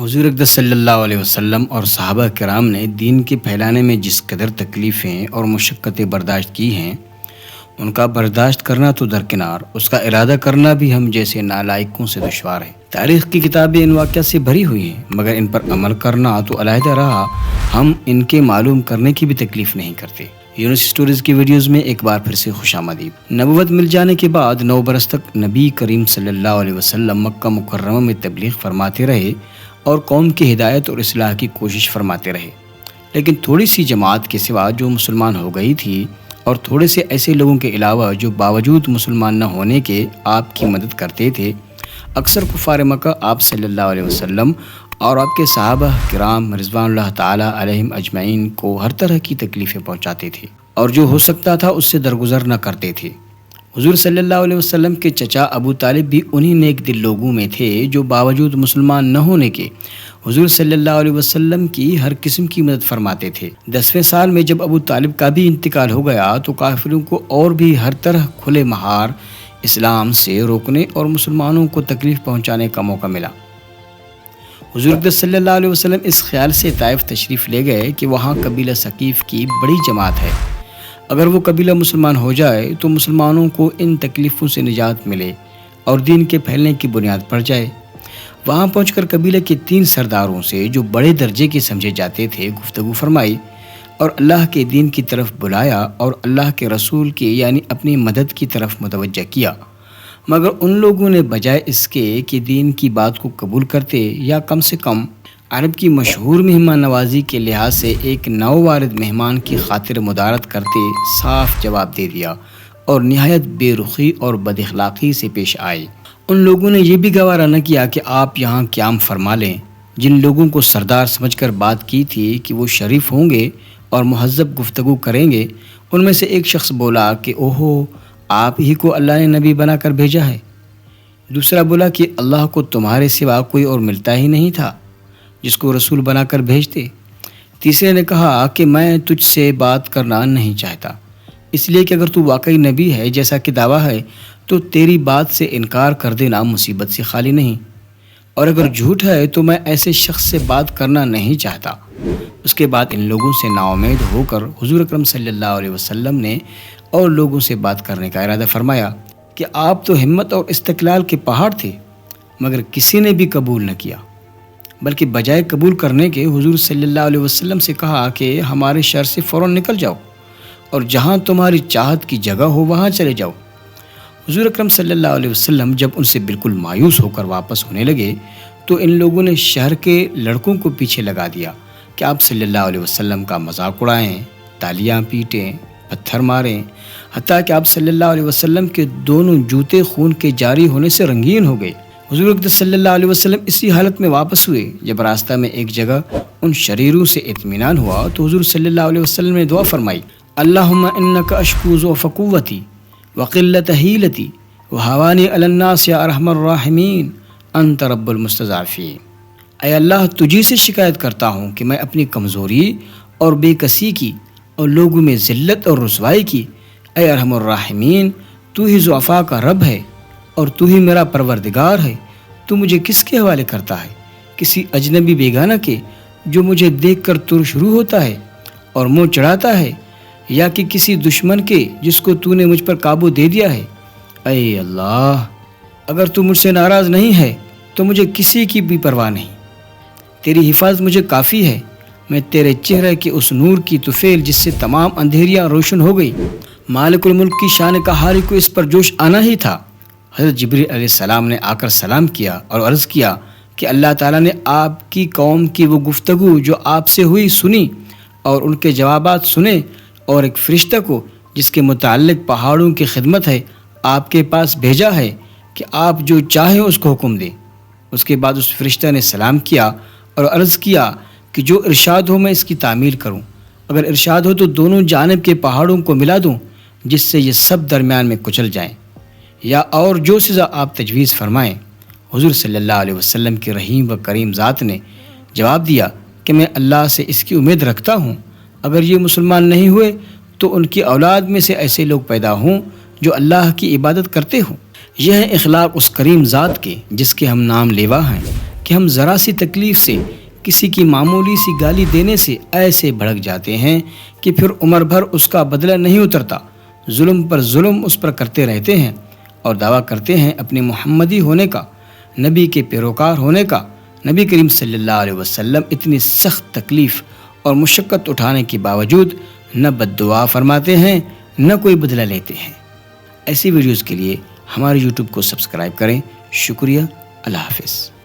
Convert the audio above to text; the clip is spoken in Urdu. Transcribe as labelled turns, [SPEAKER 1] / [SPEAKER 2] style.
[SPEAKER 1] حضور اقدس صلی اللہ علیہ وسلم اور صحابہ کرام نے دین کے پھیلانے میں جس قدر تکلیفیں اور مشقتیں برداشت کی ہیں، ان کا برداشت کرنا تو درکنار، اس کا ارادہ کرنا بھی ہم جیسے نالائقوں سے دشوار ہے۔ تاریخ کی کتابیں ان واقعات سے بھری ہوئی ہیں، مگر ان پر عمل کرنا تو علیحدہ رہا، ہم ان کے معلوم کرنے کی بھی تکلیف نہیں کرتے۔ یونس اسٹوریز کی ویڈیوز میں ایک بار پھر سے خوش آمدید۔ نبوت مل جانے کے بعد 9 برس تک نبی کریم صلی اللہ علیہ وسلم مکہ مکرمہ میں تبلیغ فرماتے رہے اور قوم کی ہدایت اور اصلاح کی کوشش فرماتے رہے، لیکن تھوڑی سی جماعت کے سوا جو مسلمان ہو گئی تھی اور تھوڑے سے ایسے لوگوں کے علاوہ جو باوجود مسلمان نہ ہونے کے آپ کی مدد کرتے تھے، اکثر کفار مکہ آپ صلی اللہ علیہ وسلم اور آپ کے صحابہ کرام رضوان اللہ تعالی علیہم اجمعین کو ہر طرح کی تکلیفیں پہنچاتے تھے اور جو ہو سکتا تھا اس سے درگزر نہ کرتے تھے۔ حضور صلی اللہ علیہ وسلم کے چچا ابو طالب بھی انہی نیک دل لوگوں میں تھے جو باوجود مسلمان نہ ہونے کے حضور صلی اللہ علیہ وسلم کی ہر قسم کی مدد فرماتے تھے۔ 10ویں سال میں جب ابو طالب کا بھی انتقال ہو گیا تو کافروں کو اور بھی ہر طرح کھلے مہار اسلام سے روکنے اور مسلمانوں کو تکلیف پہنچانے کا موقع ملا۔ حضور اقدس صلی اللہ علیہ وسلم اس خیال سے طائف تشریف لے گئے کہ وہاں قبیلہ ثقیف کی بڑی جماعت ہے، اگر وہ قبیلہ مسلمان ہو جائے تو مسلمانوں کو ان تکلیفوں سے نجات ملے اور دین کے پھیلنے کی بنیاد پڑ جائے۔ وہاں پہنچ کر قبیلہ کے 3 سرداروں سے جو بڑے درجے کے سمجھے جاتے تھے گفتگو فرمائی اور اللہ کے دین کی طرف بلایا اور اللہ کے رسول کی یعنی اپنی مدد کی طرف متوجہ کیا، مگر ان لوگوں نے بجائے اس کے کہ دین کی بات کو قبول کرتے یا کم سے کم عرب کی مشہور مہمان نوازی کے لحاظ سے ایک نووارد مہمان کی خاطر مدارت کرتے صاف جواب دے دیا اور نہایت بے رخی اور بد اخلاقی سے پیش آئے۔ ان لوگوں نے یہ بھی گوارا نہ کیا کہ آپ یہاں قیام فرما لیں۔ جن لوگوں کو سردار سمجھ کر بات کی تھی کہ وہ شریف ہوں گے اور مہذب گفتگو کریں گے، ان میں سے ایک شخص بولا کہ اوہو، آپ ہی کو اللہ نے نبی بنا کر بھیجا ہے۔ دوسرا بولا کہ اللہ کو تمہارے سوا کوئی اور ملتا ہی نہیں تھا جس کو رسول بنا کر بھیجتے۔ تیسرے نے کہا کہ میں تجھ سے بات کرنا نہیں چاہتا، اس لیے کہ اگر تو واقعی نبی ہے جیسا کہ دعویٰ ہے تو تیری بات سے انکار کر دینا مصیبت سے خالی نہیں، اور اگر جھوٹ ہے تو میں ایسے شخص سے بات کرنا نہیں چاہتا۔ اس کے بعد ان لوگوں سے نا امید ہو کر حضور اکرم صلی اللہ علیہ وسلم نے اور لوگوں سے بات کرنے کا ارادہ فرمایا کہ آپ تو ہمت اور استقلال کے پہاڑ تھے، مگر کسی نے بھی قبول نہ کیا، بلکہ بجائے قبول کرنے کے حضور صلی اللہ علیہ وسلم سے کہا کہ ہمارے شہر سے فوراً نکل جاؤ اور جہاں تمہاری چاہت کی جگہ ہو وہاں چلے جاؤ۔ حضور اکرم صلی اللہ علیہ وسلم جب ان سے بالکل مایوس ہو کر واپس ہونے لگے تو ان لوگوں نے شہر کے لڑکوں کو پیچھے لگا دیا کہ آپ صلی اللہ علیہ وسلم کا مذاق اڑائیں، تالیاں پیٹیں، پتھر ماریں، حتیٰ کہ آپ صلی اللہ علیہ وسلم کے دونوں جوتے خون کے جاری ہونے سے رنگین ہو گئے۔ حضور اقدس صلی اللہ علیہ وسلم اسی حالت میں واپس ہوئے۔ جب راستہ میں ایک جگہ ان شریروں سے اطمینان ہوا تو حضور صلی اللہ علیہ وسلم نے دعا فرمائی، اللہم انک اشکو ضعف قوتی وقلت حیلتی وہوانی علی الناس یا ارحم الراحمین انت رب المستضعفین۔ اے اللہ، تجھی سے شکایت کرتا ہوں کہ میں اپنی کمزوری اور بے کسی کی اور لوگوں میں ذلت اور رسوائی کی، اے ارحم الراحمین، تو ہی ضعفاء کا رب ہے اور تو ہی میرا پروردگار ہے۔ تو مجھے کس کے حوالے کرتا ہے؟ کسی اجنبی بیگانہ کے جو مجھے دیکھ کر تر شروع ہوتا ہے اور منہ چڑھاتا ہے، یا کہ کسی دشمن کے جس کو تو نے مجھ پر قابو دے دیا ہے؟ اے اللہ، اگر تو مجھ سے ناراض نہیں ہے تو مجھے کسی کی بھی پرواہ نہیں، تیری حفاظت مجھے کافی ہے۔ میں تیرے چہرے کے اس نور کی طفیل جس سے تمام اندھیریاں روشن ہو گئی، مالک الملک کی شان قہاری کو اس پر جوش آنا ہی تھا۔ حضرت جبریل علیہ السلام نے آ کر سلام کیا اور عرض کیا کہ اللہ تعالیٰ نے آپ کی قوم کی وہ گفتگو جو آپ سے ہوئی سنی اور ان کے جوابات سنے، اور ایک فرشتہ کو جس کے متعلق پہاڑوں کی خدمت ہے آپ کے پاس بھیجا ہے کہ آپ جو چاہیں اس کو حکم دیں۔ اس کے بعد اس فرشتہ نے سلام کیا اور عرض کیا کہ جو ارشاد ہو میں اس کی تعمیل کروں، اگر ارشاد ہو تو دونوں جانب کے پہاڑوں کو ملا دوں جس سے یہ سب درمیان میں کچل جائیں، یا اور جو سزا آپ تجویز فرمائیں۔ حضور صلی اللہ علیہ وسلم کی رحیم و کریم ذات نے جواب دیا کہ میں اللہ سے اس کی امید رکھتا ہوں، اگر یہ مسلمان نہیں ہوئے تو ان کی اولاد میں سے ایسے لوگ پیدا ہوں جو اللہ کی عبادت کرتے ہوں۔ یہ ہیں اخلاق اس کریم ذات کے جس کے ہم نام لیوا ہیں۔ کہ ہم ذرا سی تکلیف سے، کسی کی معمولی سی گالی دینے سے ایسے بھڑک جاتے ہیں کہ پھر عمر بھر اس کا بدلہ نہیں اترتا، ظلم پر ظلم اس پر کرتے رہتے ہیں اور دعویٰ کرتے ہیں اپنے محمدی ہونے کا، نبی کے پیروکار ہونے کا۔ نبی کریم صلی اللہ علیہ وسلم اتنی سخت تکلیف اور مشقت اٹھانے کے باوجود نہ بد دعا فرماتے ہیں نہ کوئی بدلہ لیتے ہیں۔ ایسی ویڈیوز کے لیے ہمارے YouTube کو سبسکرائب کریں۔ شکریہ۔ اللہ حافظ۔